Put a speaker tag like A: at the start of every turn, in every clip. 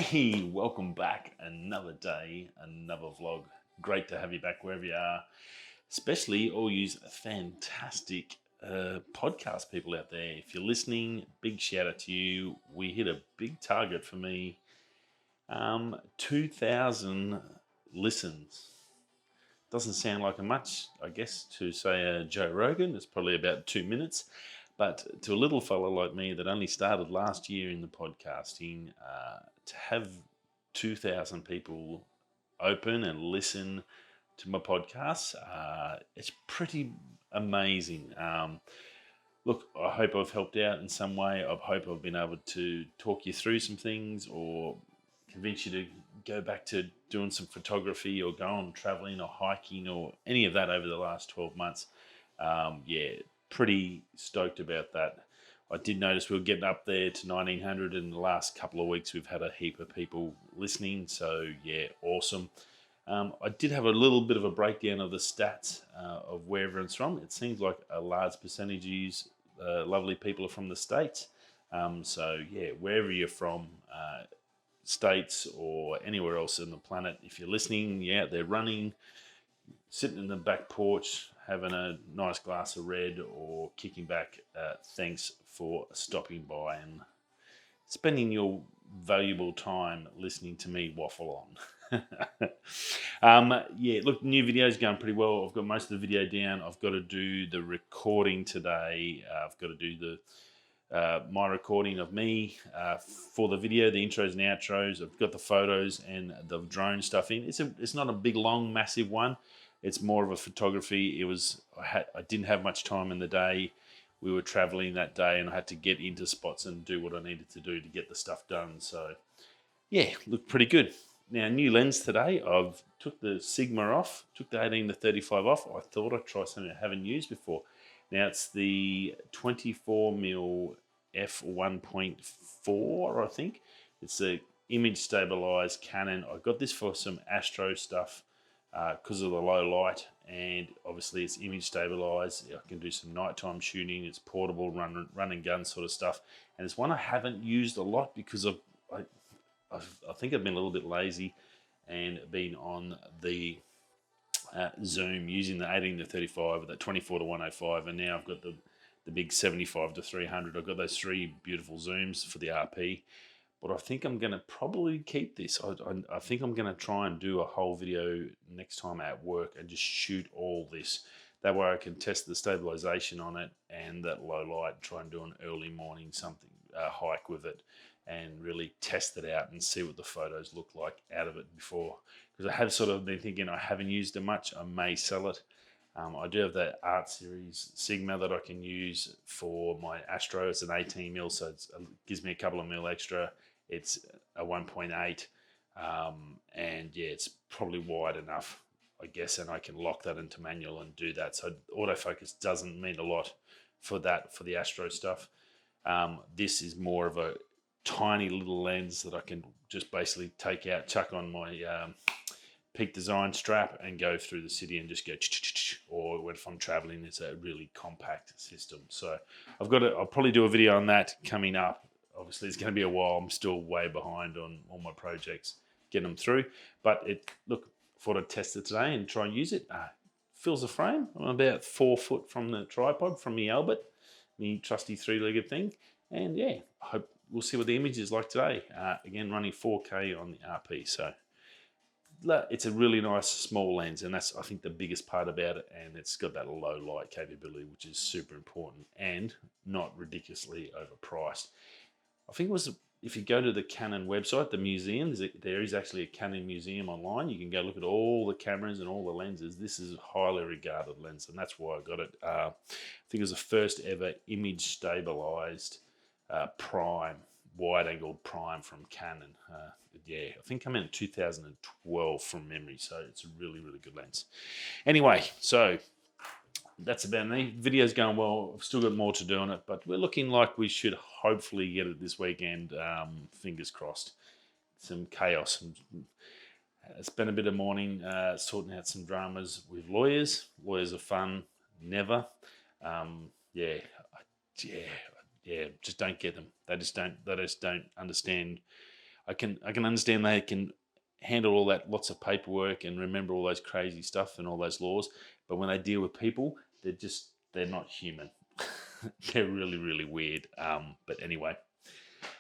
A: Hey, welcome back. Another day, another vlog. Great to have you back wherever you are, especially all you fantastic podcast people out there. If you're listening, big shout out to you. We hit a big target for me. 2,000 listens. Doesn't sound like a much, I guess, to say Joe Rogan. It's probably about 2 minutes. But to a little fella like me that only started last year in the podcasting, to have 2,000 people open and listen to my podcasts, it's pretty amazing. Look, I hope I've helped out in some way. I hope I've been able to talk you through some things or convince you to go back to doing some photography or go on traveling or hiking or any of that over the last 12 months. Yeah, pretty stoked about that. I did notice we were getting up there to 1900 in the last couple of weeks. We've had a heap of people listening, so yeah, awesome. I did have a little bit of a breakdown of the stats of where everyone's from. It seems like a large percentage of you lovely people are from the States. So yeah, wherever you're from, States or anywhere else in the planet, if you're listening, yeah, they're running, sitting in the back porch, having a nice glass of red or kicking back, thanks for stopping by and spending your valuable time listening to me waffle on. Yeah, look, new video's going pretty well. I've got most of the video down. I've got to do the recording today. I've got to do the my recording of me for the video, the intros and outros. I've got the photos and the drone stuff in. It's not a big, long, massive one. It's more of a photography. I didn't have much time in the day. We were traveling that day, and I had to get into spots and do what I needed to do to get the stuff done. So yeah, looked pretty good. Now, new lens today. I've took the Sigma off, took the 18 to 35 off. I thought I'd try something I haven't used before. Now it's the 24mm f1.4, I think. It's a image stabilized Canon. I got this for some Astro stuff because of the low light, and obviously it's image stabilized. I can do some nighttime shooting. It's portable, run and gun sort of stuff, and it's one I haven't used a lot because I think I've been a little bit lazy and been on the zoom using the 18 to 35 with that 24 to 105, and now I've got the big 75 to 300. I've got those three beautiful zooms for the RP, but I think I'm going to probably keep this. I think I'm going to try and do a whole video next time at work and just shoot all this. That way I can test the stabilization on it and that low light, try and do an early morning something, hike with it, and really test it out and see what the photos look like out of it before. Because I have sort of been thinking I haven't used it much. I may sell it. I do have that Art Series Sigma that I can use for my Astro. It's an 18mm, so it gives me a couple of mil extra. It's a 1.8, and yeah, it's probably wide enough, I guess, and I can lock that into manual and do that. So autofocus doesn't mean a lot for that, for the Astro stuff. This is more of a tiny little lens that I can just basically take out, chuck on my Peak Design strap and go through the city and just go, or if I'm traveling, it's a really compact system. So I'll probably do a video on that coming up. Obviously, it's going to be a while. I'm still way behind on all my projects, getting them through. But look, I thought I'd test it today and try and use it. Fills the frame. I'm about 4 foot from the tripod, from the Albert, the trusty 3-legged thing. And yeah, I hope we'll see what the image is like today. Again, running 4K on the RP. So it's a really nice small lens, and that's, I think, the biggest part about it. And it's got that low light capability, which is super important and not ridiculously overpriced. I think it was, if you go to the Canon website, the museum, there is actually a Canon museum online. You can go look at all the cameras and all the lenses. This is a highly regarded lens, and that's why I got it. I think it was the first ever image stabilized prime, wide-angled prime from Canon. Yeah, I think came in 2012 from memory, so it's a really, really good lens. Anyway, so that's about me. Video's going well. I've still got more to do on it, but we're looking like we should hopefully get it this weekend. Fingers crossed. Some chaos. It's been a bit of morning sorting out some dramas with lawyers. Lawyers are fun. Never. Yeah, just don't get them. They just don't understand. I can understand they can handle all that, lots of paperwork and remember all those crazy stuff and all those laws. But when they deal with people, they're not human. They're really, really weird. But anyway,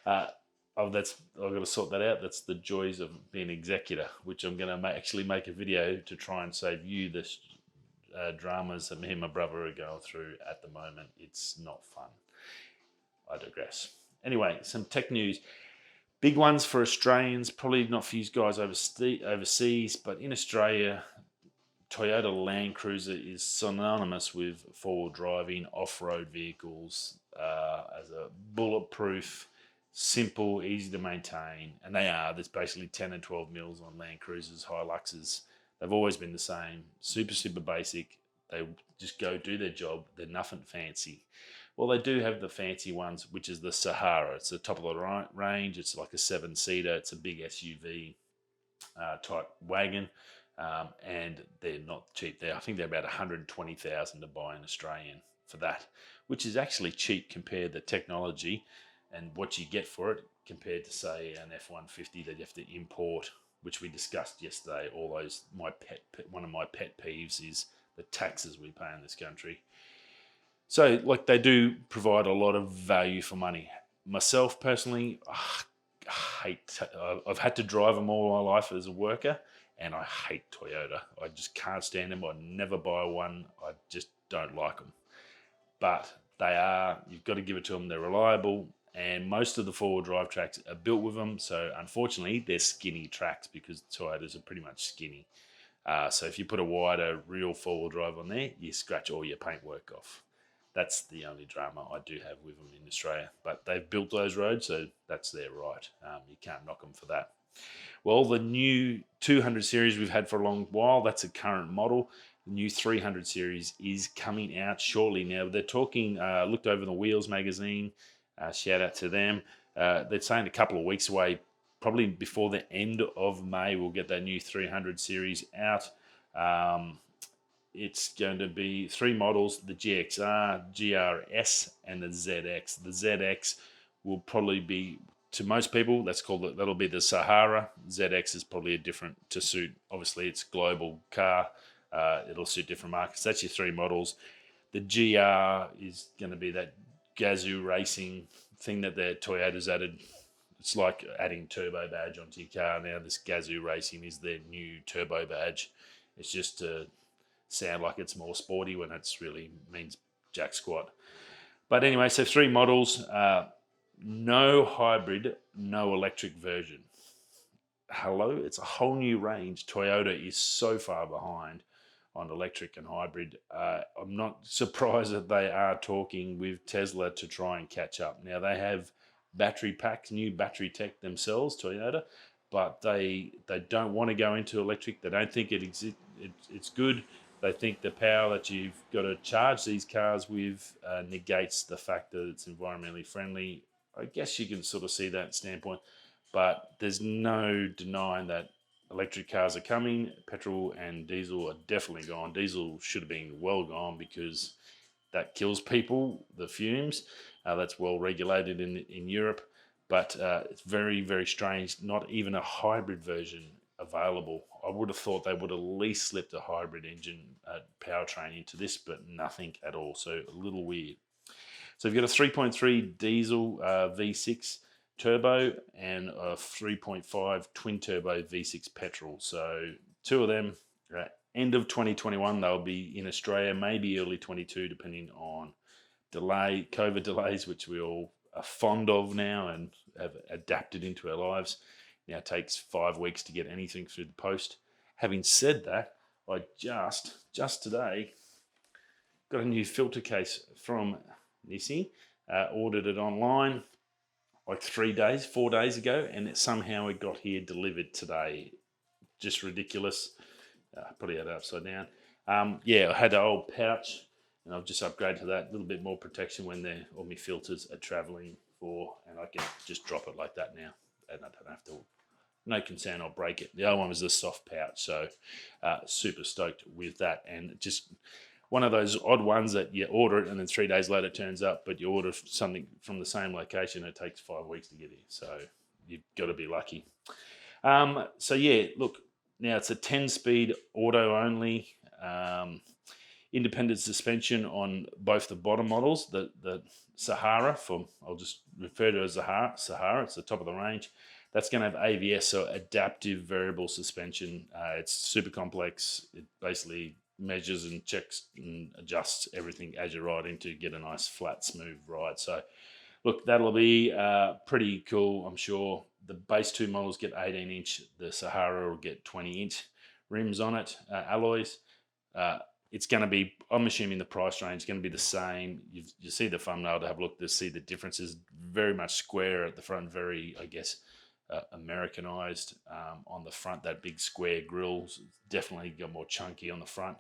A: I've got to sort that out. That's the joys of being an executor, which I'm going to actually make a video to try and save you the dramas that me and my brother are going through at the moment. It's not fun. I digress. Anyway, some tech news. Big ones for Australians, probably not for you guys overseas, but in Australia, Toyota Landcruiser is synonymous with forward driving off-road vehicles as a bulletproof, simple, easy to maintain, and they are. There's basically 10 and 12 mils on Landcruisers, Hiluxes. They've always been the same, super, super basic. They just go do their job. They're nothing fancy. Well, they do have the fancy ones, which is the Sahara. It's the top of the range. It's like a 7-seater. It's a big SUV type wagon, and they're not cheap. I think they're about 120,000 to buy in Australian for that, which is actually cheap compared to the technology and what you get for it compared to, say, an F-150 that you have to import, which we discussed yesterday. All those, one of my pet peeves is the taxes we pay in this country. So, like, they do provide a lot of value for money. Myself, personally, I've had to drive them all my life as a worker, and I hate Toyota. I just can't stand them. I'd never buy one. I just don't like them. But you've got to give it to them. They're reliable, and most of the four-wheel drive tracks are built with them. So, unfortunately, they're skinny tracks because Toyotas are pretty much skinny. So, if you put a wider, real four-wheel drive on there, you scratch all your paintwork off. That's the only drama I do have with them in Australia. But they've built those roads, so that's their right. You can't knock them for that. Well, the new 200 series we've had for a long while, that's a current model. The new 300 series is coming out shortly now. They're talking, looked over the Wheels magazine, shout out to them. They're saying a couple of weeks away, probably before the end of May, we'll get that new 300 series out. It's going to be 3 models, the GXR, GRS, and the ZX. The ZX will probably be, to most people, that'll be the Sahara. ZX is probably a different to suit. Obviously, it's a global car. It'll suit different markets. That's your 3 models. The GR is going to be that Gazoo racing thing that the Toyota's added. It's like adding turbo badge onto your car. Now this Gazoo racing is their new turbo badge. It's just to sound like it's more sporty when it's really means jack squat. But anyway, so 3 models, no hybrid, no electric version. Hello, it's a whole new range. Toyota is so far behind on electric and hybrid. I'm not surprised that they are talking with Tesla to try and catch up. Now they have battery packs, new battery tech themselves, Toyota, but they don't want to go into electric. They don't think it's good. They think the power that you've got to charge these cars with negates the fact that it's environmentally friendly. I guess you can sort of see that standpoint, but there's no denying that electric cars are coming. Petrol and diesel are definitely gone. Diesel should have been well gone because that kills people, the fumes. That's well regulated in Europe, but it's very, very strange. Not even a hybrid version available. I would have thought they would at least slipped a hybrid engine powertrain into this, but nothing at all. So a little weird. So you've got a 3.3 diesel V6 turbo and a 3.5 twin turbo V6 petrol. So 2 of them, end of 2021, they'll be in Australia, maybe early 22, depending on COVID delays, which we all are fond of now and have adapted into our lives. Now it takes 5 weeks to get anything through the post. Having said that, I just today got a new filter case from Nissan. Ordered it online like 4 days ago, and somehow it got here delivered today. Just ridiculous. Probably had it upside down. I had an old pouch, and I've just upgraded to that. A little bit more protection when all my filters are traveling and I can just drop it like that now, and I don't have to. No concern, I'll break it. The other one was the soft pouch, so super stoked with that. And just one of those odd ones that you order it and then 3 days later it turns up, but you order something from the same location, it takes 5 weeks to get here. So you've got to be lucky. So yeah, look, now it's a 10-speed auto only, independent suspension on both the bottom models, the Sahara, I'll just refer to it as Sahara, it's the top of the range. That's going to have AVS, so adaptive variable suspension. It's super complex. It basically measures and checks and adjusts everything as you're riding to get a nice flat, smooth ride. So look, that'll be pretty cool, I'm sure. The base 2 models get 18-inch. The Sahara will get 20-inch rims on it, alloys. It's going to be, I'm assuming the price range is going to be the same. You see the thumbnail to have a look to see the differences. Very much square at the front, very, I guess, Americanized on the front. That big square grills definitely got more chunky on the front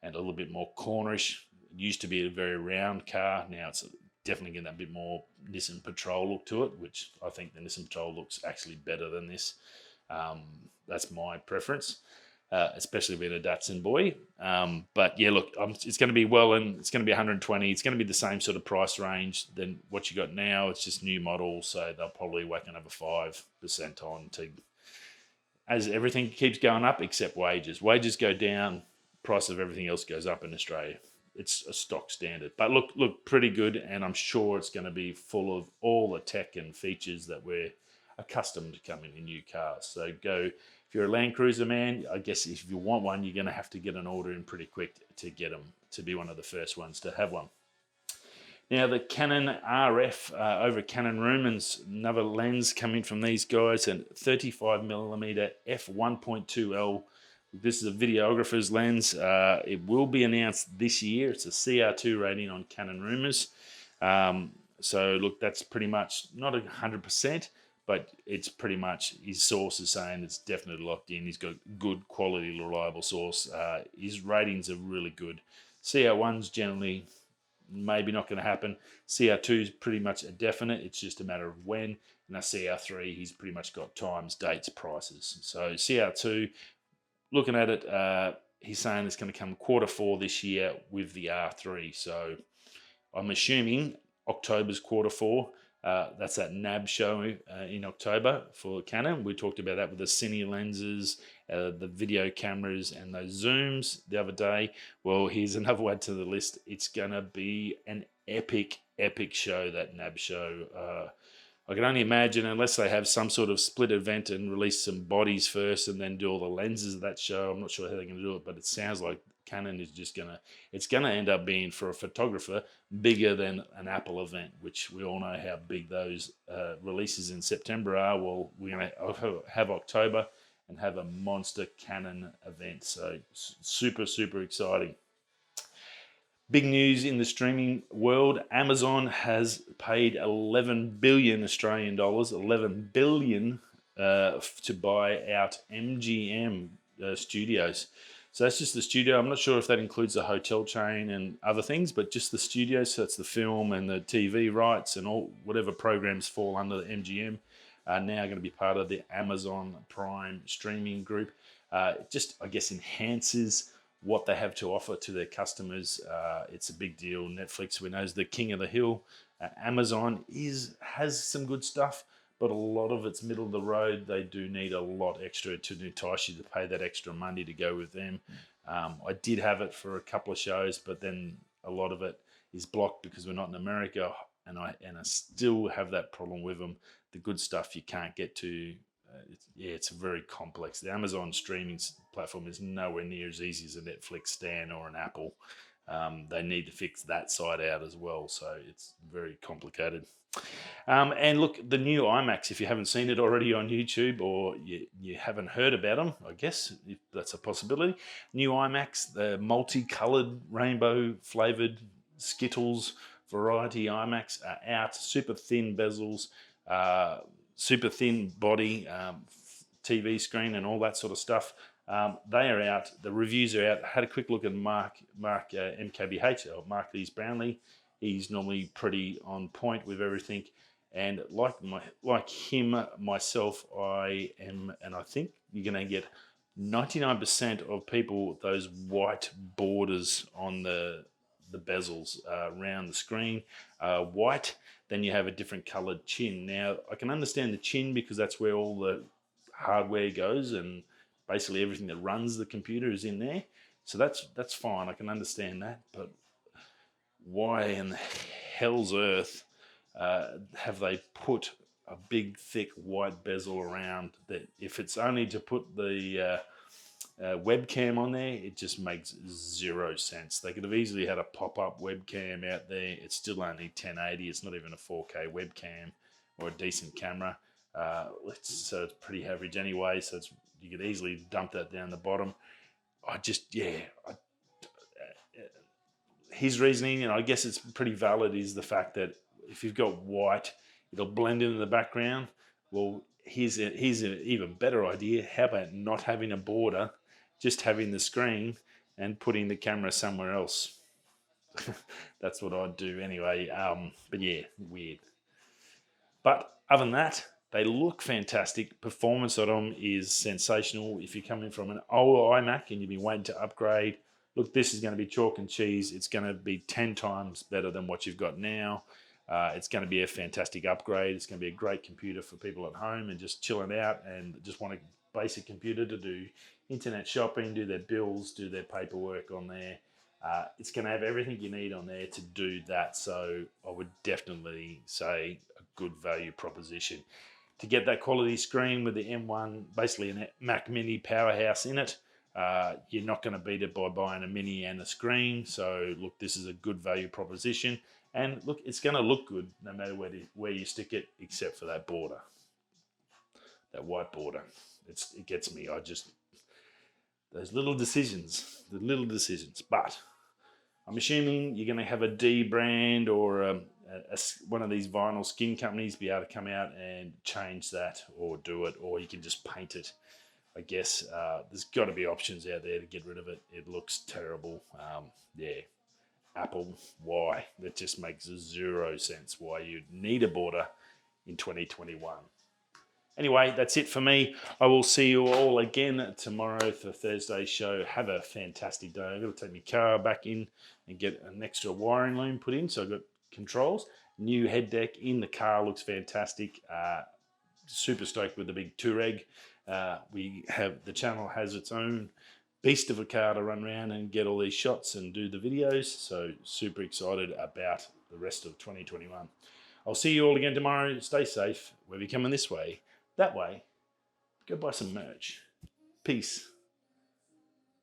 A: and a little bit more cornerish. It used to be a very round car. Now it's definitely getting that bit more Nissan Patrol look to it, which I think the Nissan Patrol looks actually better than this. That's my preference, especially being a Datsun boy. But yeah, look, it's going to be it's going to be 120. It's going to be the same sort of price range than what you got now. It's just new model, so they'll probably whack another 5% on to, as everything keeps going up except wages. Wages go down, price of everything else goes up in Australia. It's a stock standard, but look pretty good, and I'm sure it's going to be full of all the tech and features that we're accustomed to coming in new cars. So if you're a Landcruiser man, I guess if you want one, you're going to have to get an order in pretty quick to get them, to be one of the first ones to have one. Now the Canon RF over Canon Rumens, another lens coming from these guys, and 35mm f1.2L. This is a videographer's lens. It will be announced this year. It's a CR2 rating on Canon rumors. So look, that's pretty much not 100%, but it's pretty much, his source is saying it's definitely locked in. He's got good quality, reliable source. His ratings are really good. CR1's generally maybe not going to happen. CR2 is pretty much a definite. It's just a matter of when. And that CR3, he's pretty much got times, dates, prices. So CR2, looking at it, he's saying it's going to come Q4 this year with the R3. So I'm assuming October's Q4. That's that NAB show in October for Canon. We talked about that with the cine lenses, the video cameras, and those zooms the other day. Well, here's another one to the list. It's going to be an epic show, that NAB show. I can only imagine, unless they have some sort of split event and release some bodies first and then do all the lenses of that show. I'm not sure how they're going to do it, but it sounds like Canon is just it's going to end up being, for a photographer, bigger than an Apple event, which we all know how big those releases in September are. Well, we're going to have October and have a monster Canon event. So super exciting. Big news in the streaming world. Amazon has paid 11 billion Australian dollars, 11 billion to buy out MGM Studios. So that's just the studio. I'm not sure if that includes the hotel chain and other things, but just the studio. So it's the film and the TV rights and all whatever programs fall under the MGM are now going to be part of the Amazon Prime streaming group. It just, I guess, enhances what they have to offer to their customers. It's a big deal. Netflix, we know, is the king of the hill. Amazon has some good stuff, but a lot of it's middle of the road. They do need a lot extra to entice you to pay that extra money to go with them. I did have it for a couple of shows, but then a lot of it is blocked because we're not in America, and I still have that problem with them. The good stuff you can't get to. It's very complex. The Amazon streaming platform is nowhere near as easy as a Netflix, Stan, or an Apple. They need to fix that side out as well, so it's very complicated. And look, the new iMacs, if you haven't seen it already on YouTube, or you haven't heard about them, I guess if that's a possibility. New iMacs, the multicolored, rainbow-flavored Skittles variety iMacs are out. Super thin bezels, super thin body, TV screen, and all that sort of stuff. They are out. The reviews are out. I had a quick look at Mark MKBH, or Mark Lees Brownlee. He's normally pretty on point with everything. And like him, myself, I am, and I think you're going to get 99% of people, those white borders on the the bezels around the screen white, then you have a different colored chin. Now, I can understand the chin because that's where all the hardware goes, and basically everything that runs the computer is in there. So that's fine. I can understand that. But why in the hell's earth have they put a big, thick white bezel around that? If it's only to put the webcam on there, it just makes zero sense. They could have easily had a pop-up webcam out there. It's still only 1080. It's not even a 4K webcam or a decent camera. So it's pretty average anyway. So you could easily dump that down the bottom. His reasoning, and I guess it's pretty valid, is the fact that if you've got white, it'll blend into the background. Well, here's an even better idea. How about not having a border, just having the screen and putting the camera somewhere else? That's what I'd do anyway. But yeah, weird. But other than that, they look fantastic. Performance on them is sensational. If you're coming from an old iMac and you've been waiting to upgrade, look, this is going to be chalk and cheese. It's going to be 10 times better than what you've got now. It's going to be a fantastic upgrade. It's going to be a great computer for people at home and just chilling out and just want a basic computer to do internet shopping, do their bills, do their paperwork on there. It's going to have everything you need on there to do that. So I would definitely say a good value proposition. To get that quality screen with the M1, basically a Mac Mini powerhouse in it, you're not going to beat it by buying a Mini and a screen. So look, this is a good value proposition. And look, it's going to look good no matter where you stick it, except for that border, that white border. It gets me. Those little decisions, But I'm assuming you're going to have a D brand or one of these vinyl skin companies be able to come out and change that or do it, or you can just paint it. I guess there's got to be options out there to get rid of it. It looks terrible. Apple, why? That just makes zero sense why you'd need a border in 2021. Anyway, that's it for me. I will see you all again tomorrow for Thursday's show. Have a fantastic day. I've got to take my car back in and get an extra wiring loom put in. So I've got controls. New head deck in the car looks fantastic. Super stoked with the big Touareg. The channel has its own beast of a car to run around and get all these shots and do the videos. So super excited about the rest of 2021. I'll see you all again tomorrow. Stay safe. We'll be coming this way. That way, go buy some merch. Peace.